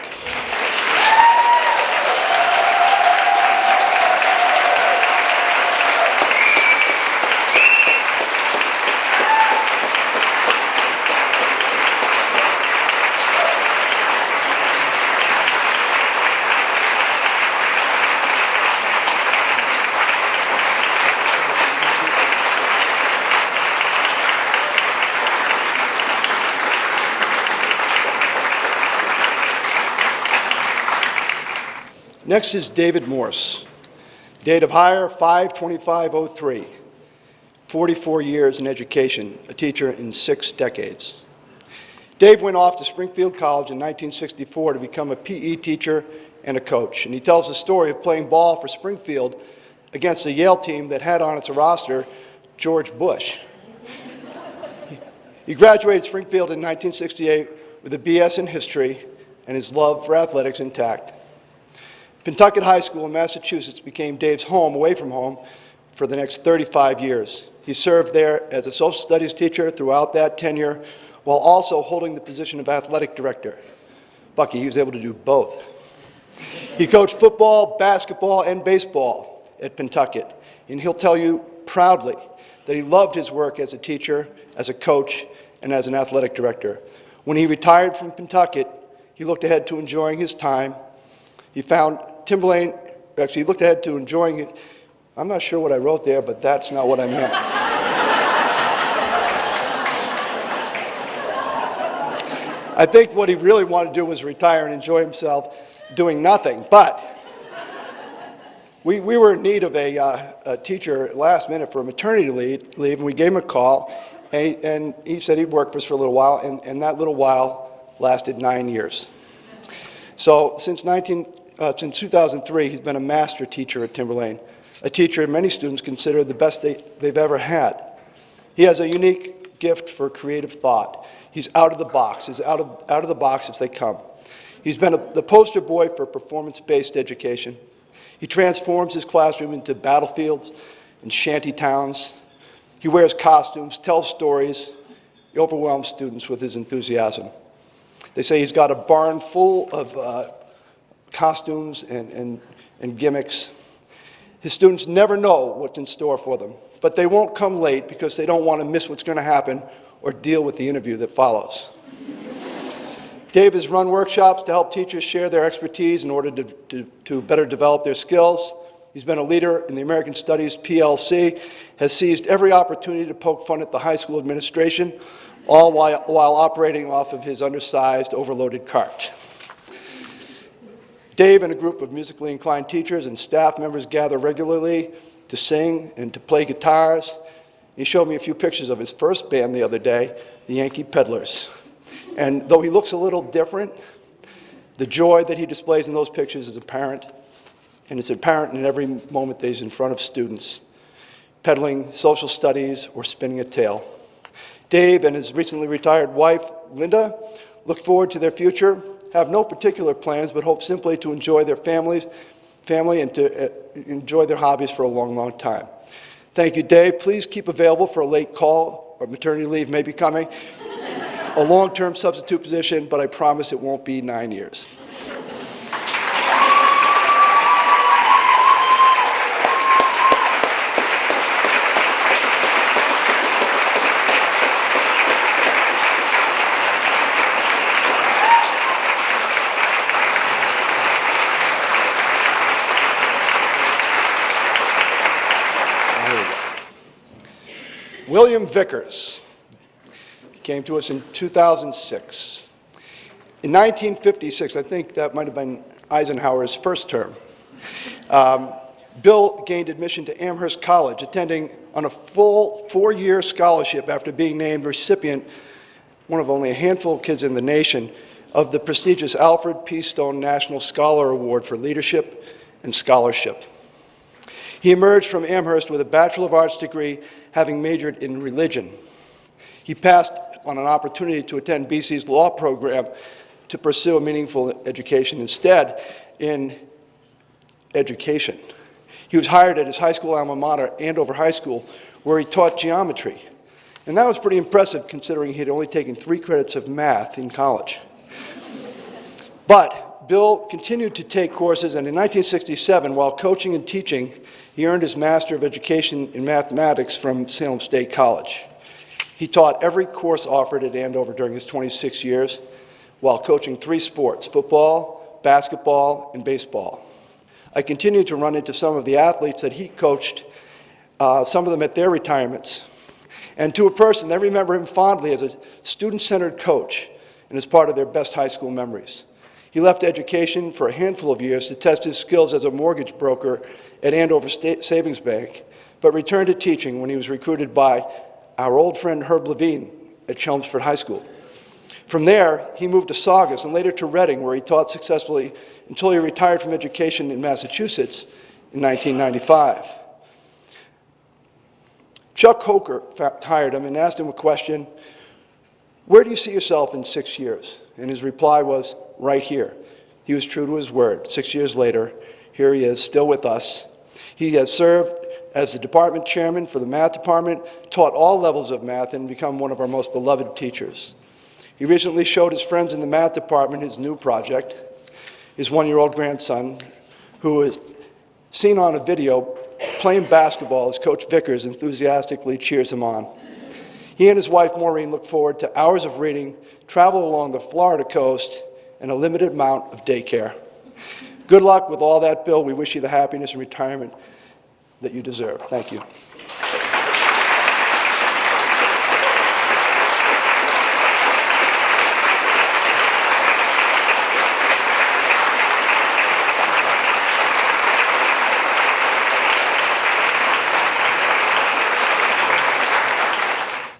Next is David Morse. Date of hire 5/25/03. 44 years in education, a teacher in 6 decades. Dave went off to Springfield College in 1964 to become a PE teacher and a coach. And he tells the story of playing ball for Springfield against a Yale team that had on its roster George Bush. He graduated Springfield in 1968 with a BS in history and his love for athletics intact. Pentucket High School in Massachusetts became Dave's home away from home for the next 35 years. He served there as a social studies teacher throughout that tenure, while also holding the position of athletic director. Bucky, he was able to do both. He coached football, basketball, and baseball at Pentucket, and he'll tell you proudly that he loved his work as a teacher, as a coach, and as an athletic director. When he retired from Pentucket, he looked ahead to enjoying his time. He found Timberlane, actually, he looked ahead to enjoying it. I'm not sure what I wrote there, but that's not what I meant. I think what he really wanted to do was retire and enjoy himself doing nothing. But we were in need of a teacher last minute for a maternity leave, and we gave him a call, and he said he'd work for us for a little while, and that little while lasted 9 years. So since 2003, he's been a master teacher at Timberlane, a teacher many students consider the best they've ever had. He has a unique gift for creative thought. He's out of the box. He's out of the box as they come. He's been the poster boy for performance-based education. He transforms his classroom into battlefields and shanty towns. He wears costumes, tells stories. He overwhelms students with his enthusiasm. They say he's got a barn full of costumes and gimmicks. His students never know what's in store for them, but they won't come late because they don't want to miss what's going to happen or deal with the interview that follows. Dave has run workshops to help teachers share their expertise in order to better develop their skills. He's been a leader in the American Studies PLC, has seized every opportunity to poke fun at the high school administration, all while operating off of his undersized, overloaded cart. Dave and a group of musically inclined teachers and staff members gather regularly to sing and to play guitars. He showed me a few pictures of his first band the other day, the Yankee Peddlers. And though he looks a little different, the joy that he displays in those pictures is apparent, and it's apparent in every moment that he's in front of students, peddling social studies or spinning a tale. Dave and his recently retired wife, Linda, look forward to their future, have no particular plans, but hope simply to enjoy their family and to enjoy their hobbies for a long, long time. Thank you, Dave. Please keep available for a late call, or maternity leave may be coming. A long-term substitute position, but I promise it won't be 9 years. William Vickers. He came to us in 2006. In 1956, I think that might have been Eisenhower's first term, Bill gained admission to Amherst College, attending on a full 4-year scholarship after being named recipient, one of only a handful of kids in the nation, of the prestigious Alfred P. Stone National Scholar Award for Leadership and Scholarship. He emerged from Amherst with a Bachelor of Arts degree, having majored in religion. He passed on an opportunity to attend BC's law program to pursue a meaningful education instead in education. He was hired at his high school alma mater, Andover High School, where he taught geometry. And that was pretty impressive considering he had only taken 3 credits of math in college. But Bill continued to take courses, and in 1967, while coaching and teaching, he earned his Master of Education in Mathematics from Salem State College. He taught every course offered at Andover during his 26 years, while coaching 3 sports, football, basketball, and baseball. I continued to run into some of the athletes that he coached, some of them at their retirements. And to a person, they remember him fondly as a student-centered coach and as part of their best high school memories. He left education for a handful of years to test his skills as a mortgage broker at Andover State Savings Bank, but returned to teaching when he was recruited by our old friend Herb Levine at Chelmsford High School. From there, he moved to Saugus and later to Reading, where he taught successfully until he retired from education in Massachusetts in 1995. Chuck Hoker hired him and asked him a question, "Where do you see yourself in 6 years?" And his reply was, "Right here." He was true to his word. 6 years later, here he is, still with us. He has served as the department chairman for the math department, taught all levels of math, and become one of our most beloved teachers. He recently showed his friends in the math department his new project, his 1-year-old grandson, who is seen on a video playing basketball as Coach Vickers enthusiastically cheers him on. He and his wife, Maureen, look forward to hours of reading, travel along the Florida coast, and a limited amount of daycare. Good luck with all that, Bill. We wish you the happiness and retirement that you deserve. Thank you.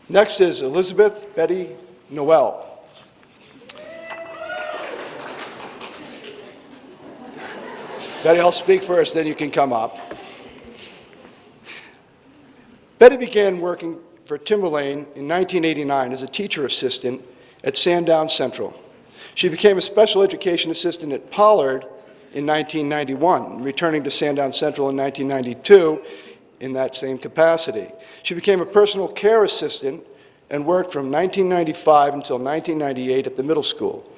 Next is Elizabeth Betty Noel. Betty, I'll speak first, then you can come up. Betty began working for Timberlane in 1989 as a teacher assistant at Sandown Central. She became a special education assistant at Pollard in 1991, returning to Sandown Central in 1992 in that same capacity. She became a personal care assistant and worked from 1995 until 1998 at the middle school.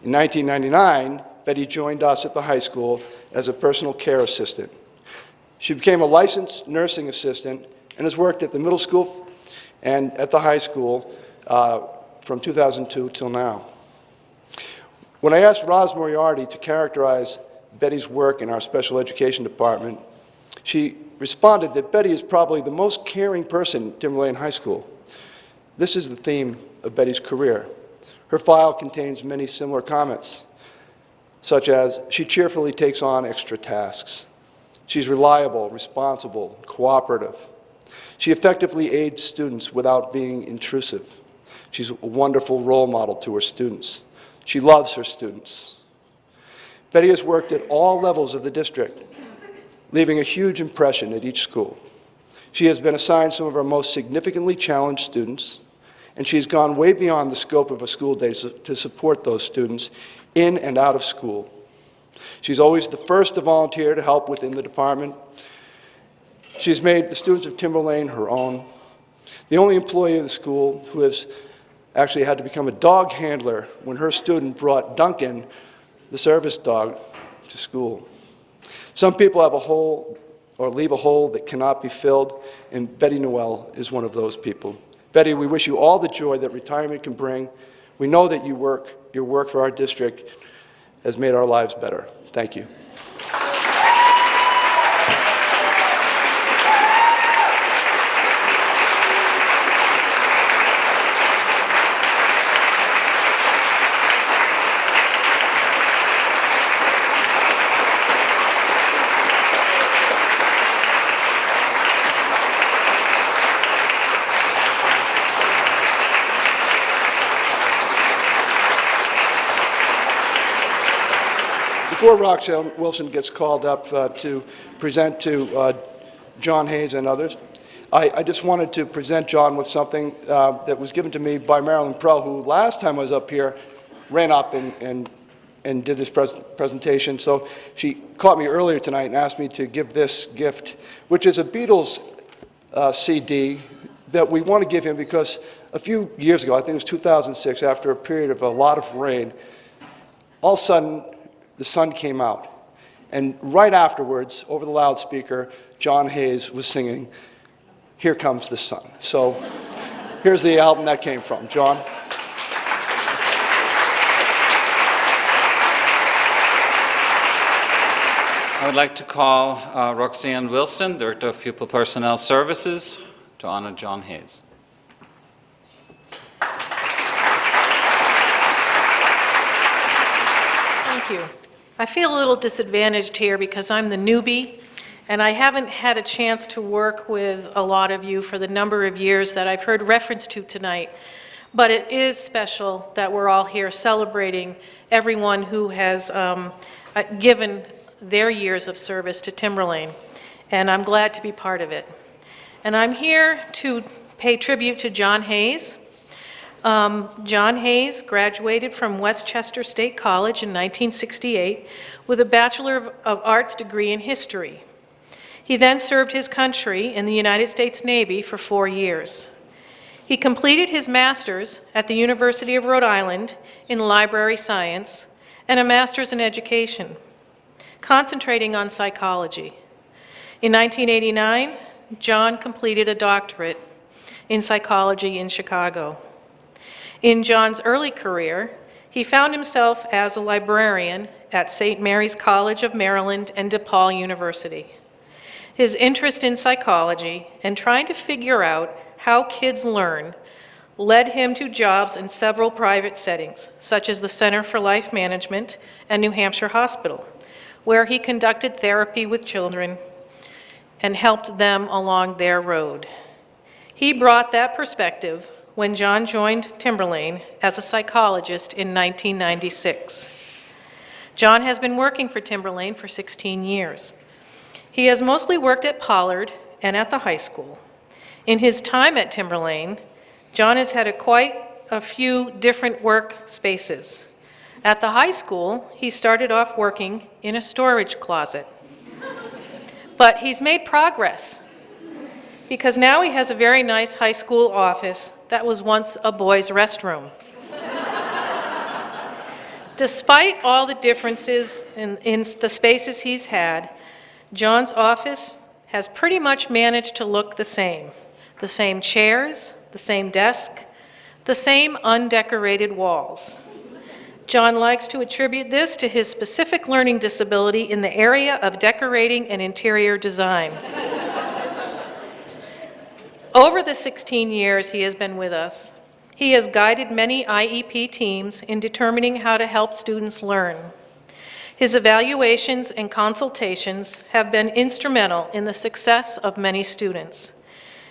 In 1999, Betty joined us at the high school as a personal care assistant. She became a licensed nursing assistant and has worked at the middle school and at the high school from 2002 till now. When I asked Roz Moriarty to characterize Betty's work in our special education department, she responded that Betty is probably the most caring person at Timberlane High School. This is the theme of Betty's career. Her file contains many similar comments, such as she cheerfully takes on extra tasks. She's reliable, responsible, cooperative. She effectively aids students without being intrusive. She's a wonderful role model to her students. She loves her students. Betty has worked at all levels of the district, leaving a huge impression at each school. She has been assigned some of our most significantly challenged students, and she's gone way beyond the scope of a school day to support those students in and out of school. She's always the first to volunteer to help within the department. She's made the students of Timberlane her own. The only employee of the school who has actually had to become a dog handler when her student brought Duncan, the service dog, to school. Some people have a hole or leave a hole that cannot be filled, and Betty Noel is one of those people. Betty, we wish you all the joy that retirement can bring. We know that your work for our district has made our lives better. Thank you. Before Roxanne Wilson gets called up to present to John Hayes and others, I just wanted to present John with something that was given to me by Marilyn Prell, who last time I was up here ran up and did this presentation. So she caught me earlier tonight and asked me to give this gift, which is a Beatles CD that we want to give him because a few years ago, I think it was 2006, after a period of a lot of rain, all of a sudden, the sun came out. And right afterwards, over the loudspeaker, John Hayes was singing, "Here Comes the Sun." So here's the album that came from. John. I would like to call Roxanne Wilson, Director of Pupil Personnel Services, to honor John Hayes. Thank you. I feel a little disadvantaged here because I'm the newbie, and I haven't had a chance to work with a lot of you for the number of years that I've heard reference to tonight. But it is special that we're all here celebrating everyone who has given their years of service to Timberlane, and I'm glad to be part of it. And I'm here to pay tribute to John Hayes. John Hayes graduated from Westchester State College in 1968 with a Bachelor of Arts degree in history. He then served his country in the United States Navy for 4 years. He completed his master's at the University of Rhode Island in library science and a master's in education, concentrating on psychology. In 1989, John completed a doctorate in psychology in Chicago. In John's early career, he found himself as a librarian at St. Mary's College of Maryland and DePaul University. His interest in psychology and trying to figure out how kids learn led him to jobs in several private settings, such as the Center for Life Management and New Hampshire Hospital, where he conducted therapy with children and helped them along their road. He brought that perspective when John joined Timberlane as a psychologist in 1996. John has been working for Timberlane for 16 years. He has mostly worked at Pollard and at the high school. In his time at Timberlane, John has had quite a few different work spaces. At the high school, he started off working in a storage closet. But he's made progress because now he has a very nice high school office that was once a boys' restroom. Despite all the differences in the spaces he's had, John's office has pretty much managed to look the same. The same chairs, the same desk, the same undecorated walls. John likes to attribute this to his specific learning disability in the area of decorating and interior design. Over the 16 years he has been with us, he has guided many IEP teams in determining how to help students learn. His evaluations and consultations have been instrumental in the success of many students.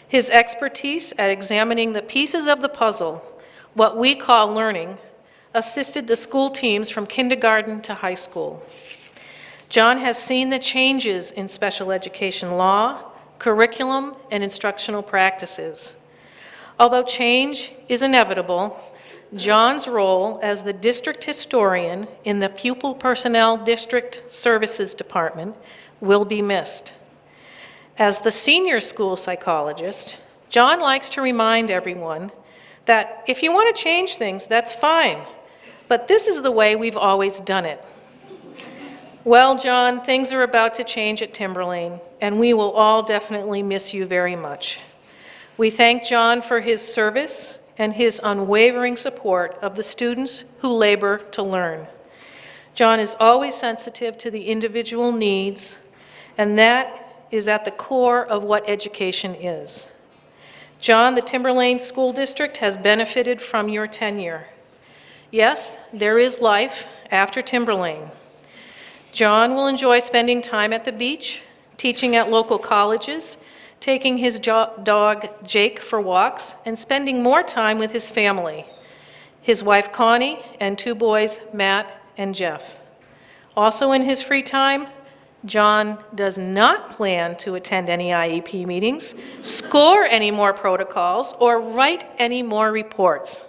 His expertise at examining the pieces of the puzzle, what we call learning, assisted the school teams from kindergarten to high school. John has seen the changes in special education law, curriculum, and instructional practices. Although change is inevitable, John's role as the district historian in the Pupil Personnel District Services Department will be missed. As the senior school psychologist, John likes to remind everyone that if you want to change things, that's fine, but this is the way we've always done it. Well, John, things are about to change at Timberlane, and we will all definitely miss you very much. We thank John for his service and his unwavering support of the students who labor to learn. John is always sensitive to the individual needs, and that is at the core of what education is. John, the Timberlane School District has benefited from your tenure. Yes, there is life after Timberlane. John will enjoy spending time at the beach, teaching at local colleges, taking his dog Jake for walks, and spending more time with his family, his wife Connie, and 2 boys, Matt and Jeff. Also in his free time, John does not plan to attend any IEP meetings, score any more protocols, or write any more reports.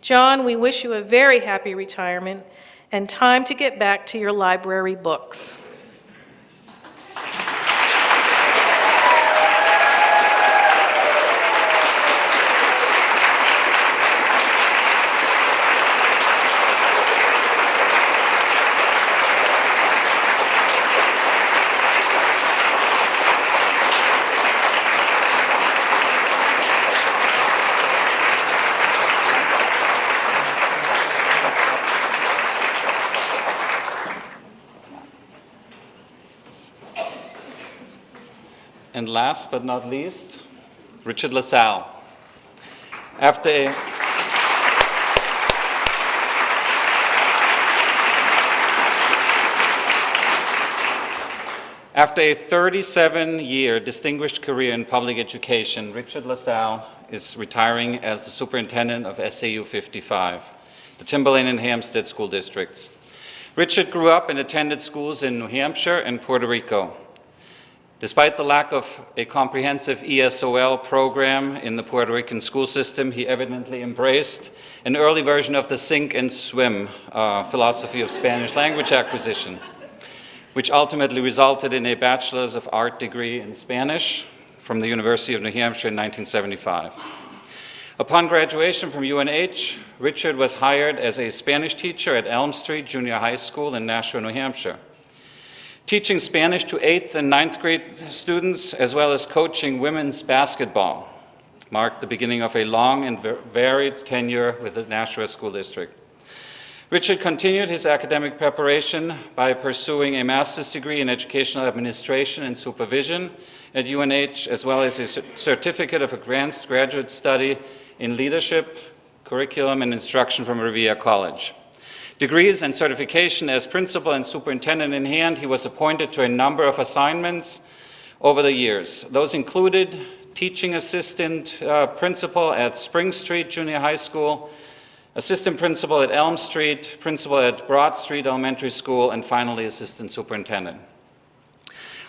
John, we wish you a very happy retirement and time to get back to your library books. And last but not least, Richard LaSalle. After a 37-year distinguished career in public education, Richard LaSalle is retiring as the superintendent of SAU 55, the Timberlane and Hampstead school districts. Richard grew up and attended schools in New Hampshire and Puerto Rico. Despite the lack of a comprehensive ESOL program in the Puerto Rican school system, he evidently embraced an early version of the sink and swim philosophy of Spanish language acquisition, which ultimately resulted in a Bachelor's of Art degree in Spanish from the University of New Hampshire in 1975. Upon graduation from UNH, Richard was hired as a Spanish teacher at Elm Street Junior High School in Nashua, New Hampshire. teaching Spanish to 8th and 9th grade students, as well as coaching women's basketball, marked the beginning of a long and varied tenure with the Nashua School District. Richard continued his academic preparation by pursuing a master's degree in educational administration and supervision at UNH, as well as a certificate of advanced graduate study in leadership, curriculum, and instruction from Revere College. Degrees and certification as principal and superintendent in hand, he was appointed to a number of assignments over the years. Those included teaching assistant principal at Spring Street Junior High School, assistant principal at Elm Street, principal at Broad Street Elementary School, and finally assistant superintendent.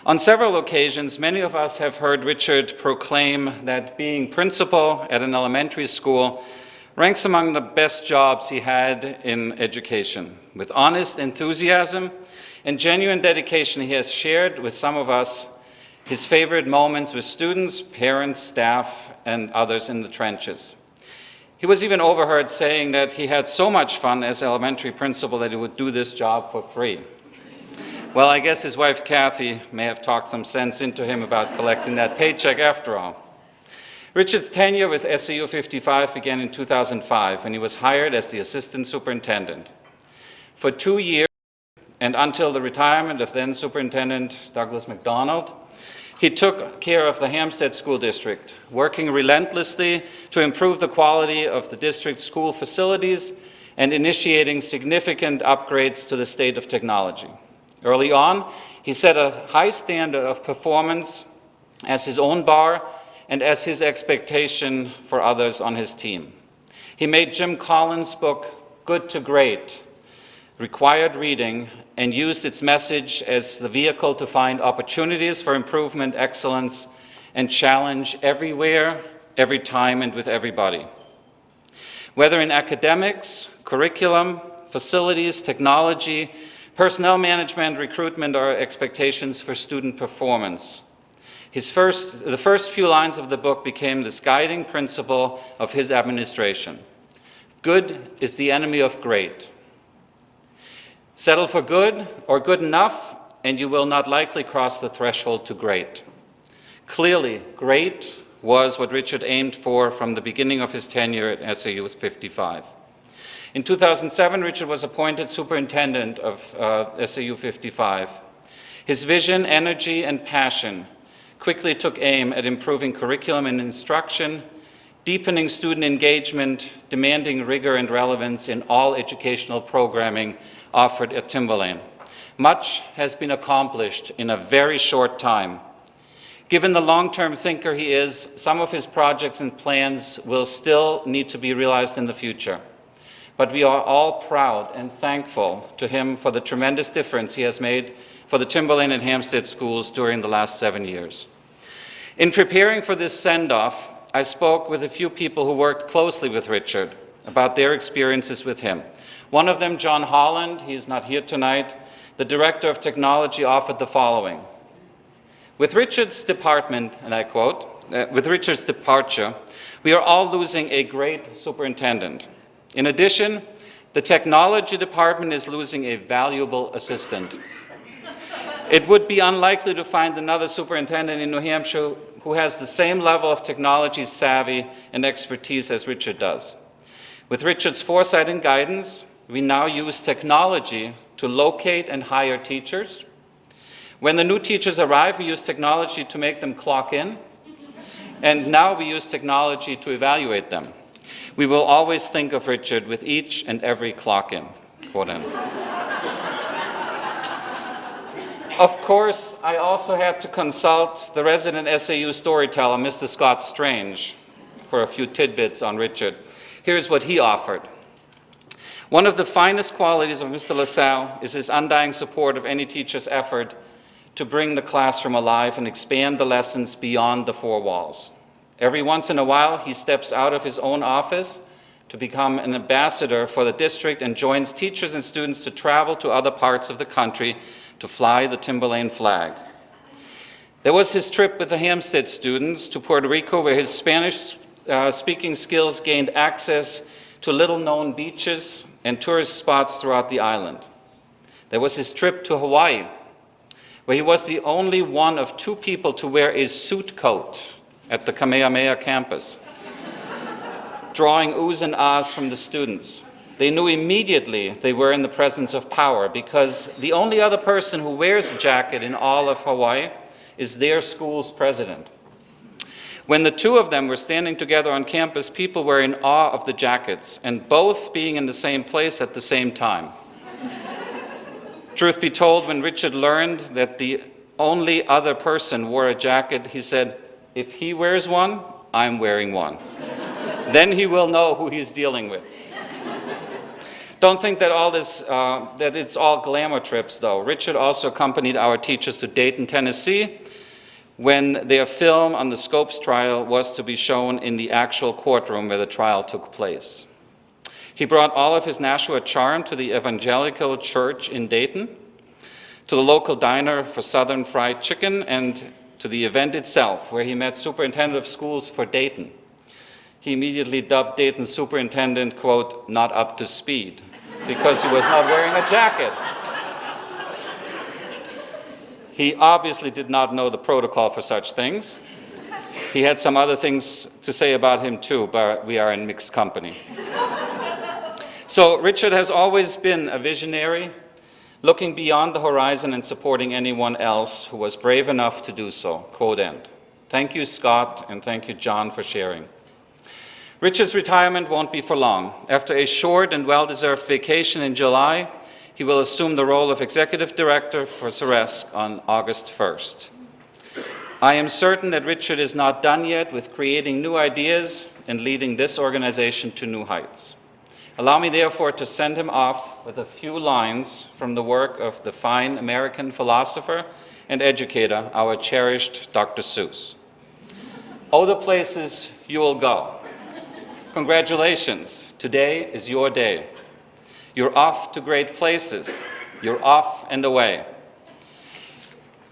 On several occasions, many of us have heard Richard proclaim that being principal at an elementary school ranks among the best jobs he had in education. With honest enthusiasm and genuine dedication, he has shared with some of us his favorite moments with students, parents, staff, and others in the trenches. He was even overheard saying that he had so much fun as elementary principal that he would do this job for free. Well, I guess his wife Kathy may have talked some sense into him about collecting that paycheck after all. Richard's tenure with SAU 55 began in 2005 when he was hired as the assistant superintendent. For 2 years, and until the retirement of then Superintendent Douglas McDonald, he took care of the Hampstead School District, working relentlessly to improve the quality of the district's school facilities and initiating significant upgrades to the state of technology. Early on, he set a high standard of performance as his own bar and as his expectation for others on his team. He made Jim Collins' book, Good to Great, required reading, and used its message as the vehicle to find opportunities for improvement, excellence, and challenge everywhere, every time, and with everybody. Whether in academics, curriculum, facilities, technology, personnel management, recruitment, or expectations for student performance. The first few lines of the book became this guiding principle of his administration. Good is the enemy of great. Settle for good or good enough, and you will not likely cross the threshold to great. Clearly, great was what Richard aimed for from the beginning of his tenure at SAU 55. In 2007, Richard was appointed superintendent of SAU 55. His vision, energy, and passion quickly took aim at improving curriculum and instruction, deepening student engagement, demanding rigor and relevance in all educational programming offered at Timberlane. Much has been accomplished in a very short time. Given the long-term thinker he is, some of his projects and plans will still need to be realized in the future. But we are all proud and thankful to him for the tremendous difference he has made for the Timberlane and Hampstead schools during the last 7 years. In preparing for this send-off, I spoke with a few people who worked closely with Richard about their experiences with him. One of them, John Holland, he is not here tonight, the director of technology, offered the following. With Richard's department, and I quote, with Richard's departure, we are all losing a great superintendent. In addition, the technology department is losing a valuable assistant. It would be unlikely to find another superintendent in New Hampshire who has the same level of technology savvy and expertise as Richard does. With Richard's foresight and guidance, we now use technology to locate and hire teachers. When the new teachers arrive, we use technology to make them clock in, and now we use technology to evaluate them. We will always think of Richard with each and every clock in, quote end. Of course, I also had to consult the resident SAU storyteller, Mr. Scott Strange, for a few tidbits on Richard. Here's what he offered. One of the finest qualities of Mr. LaSalle is his undying support of any teacher's effort to bring the classroom alive and expand the lessons beyond the four walls. Every once in a while, he steps out of his own office to become an ambassador for the district and joins teachers and students to travel to other parts of the country to fly the Timberlane flag. There was his trip with the Hampstead students to Puerto Rico, where his Spanish-speaking skills gained access to little-known beaches and tourist spots throughout the island. There was his trip to Hawaii, where he was the only one of 2 people to wear a suit coat at the Kamehameha campus, drawing oohs and ahs from the students. They knew immediately they were in the presence of power because the only other person who wears a jacket in all of Hawaii is their school's president. When the 2 of them were standing together on campus, people were in awe of the jackets and both being in the same place at the same time. Truth be told, when Richard learned that the only other person wore a jacket, he said, "If he wears one, I'm wearing one. Then he will know who he's dealing with." Don't think that that it's all glamour trips, though. Richard also accompanied our teachers to Dayton, Tennessee, when their film on the Scopes trial was to be shown in the actual courtroom where the trial took place. He brought all of his Nashua charm to the Evangelical Church in Dayton, to the local diner for Southern Fried Chicken, and to the event itself, where he met Superintendent of Schools for Dayton. He immediately dubbed Dayton's superintendent, quote, "not up to speed," because he was not wearing a jacket. He obviously did not know the protocol for such things. He had some other things to say about him too, but we are in mixed company. So Richard has always been a visionary, looking beyond the horizon and supporting anyone else who was brave enough to do so, quote end. Thank you, Scott, and thank you, John, for sharing. Richard's retirement won't be for long. After a short and well-deserved vacation in July, he will assume the role of Executive Director for Ceresc on August 1st. I am certain that Richard is not done yet with creating new ideas and leading this organization to new heights. Allow me, therefore, to send him off with a few lines from the work of the fine American philosopher and educator, our cherished Dr. Seuss. Oh, the places you will go. Congratulations, today is your day. You're off to great places. You're off and away.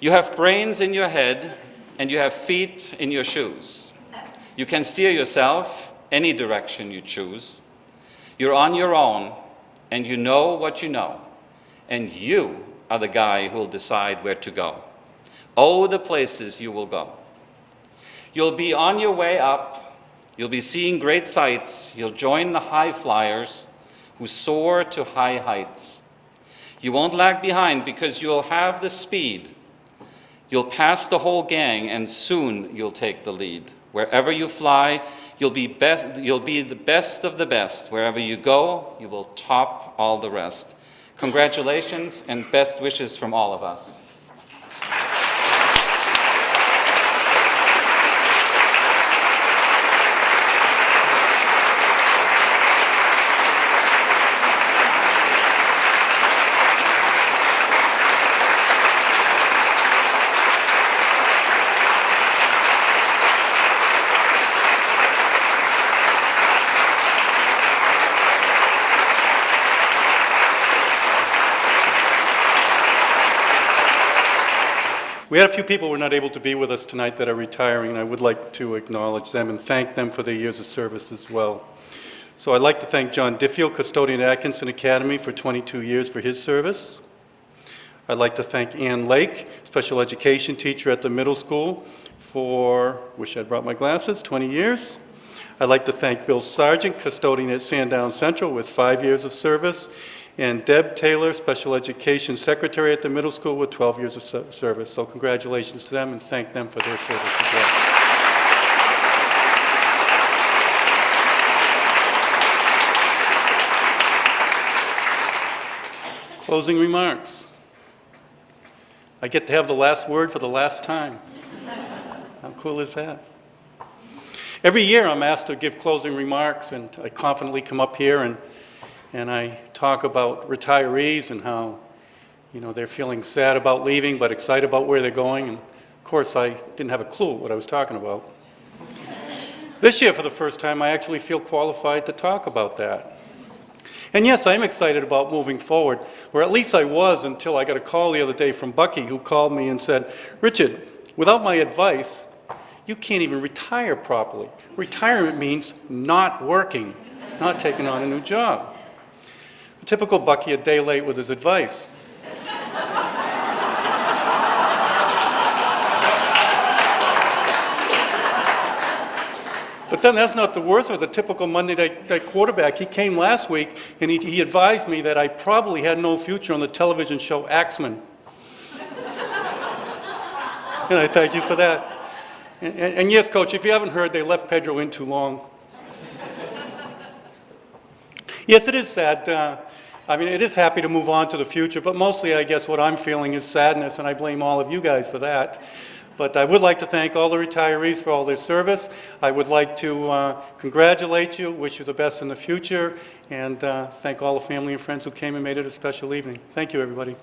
You have brains in your head and you have feet in your shoes. You can steer yourself any direction you choose. You're on your own and you know what you know. And you are the guy who will decide where to go. Oh, the places you will go. You'll be on your way up. You'll be seeing great sights. You'll join the high flyers who soar to high heights. You won't lag behind because you'll have the speed. You'll pass the whole gang and soon you'll take the lead. Wherever you fly, you'll be the best of the best. Wherever you go, you will top all the rest. Congratulations and best wishes from all of us. We had a few people who were not able to be with us tonight that are retiring, and I would like to acknowledge them and thank them for their years of service as well. So I'd like to thank John Difffield, custodian at Atkinson Academy, for 22 years for his service. I'd like to thank Ann Lake, special education teacher at the middle school, for, wish I'd brought my glasses, 20 years. I'd like to thank Bill Sargent, custodian at Sandown Central, with 5 years of service, and Deb Taylor, special education secretary at the middle school, with 12 years of service. So congratulations to them and thank them for their service as well. Closing remarks. I get to have the last word for the last time. How cool is that? Every year I'm asked to give closing remarks, and I confidently come up here and I talk about retirees and how, they're feeling sad about leaving but excited about where they're going. And of course, I didn't have a clue what I was talking about. This year, for the first time, I actually feel qualified to talk about that. And yes, I'm excited about moving forward, or at least I was until I got a call the other day from Bucky, who called me and said, "Richard, without my advice, you can't even retire properly. Retirement means not working, not taking on a new job." Typical Bucky, a day late with his advice. But then that's not the worst of it. The typical Monday night quarterback, he came last week, and he advised me that I probably had no future on the television show Axeman. And I thank you for that. And yes, Coach, if you haven't heard, they left Pedro in too long. Yes, it is sad. It is happy to move on to the future, but mostly, I guess, what I'm feeling is sadness, and I blame all of you guys for that. But I would like to thank all the retirees for all their service. I would like to congratulate you, wish you the best in the future, and thank all the family and friends who came and made it a special evening. Thank you, everybody.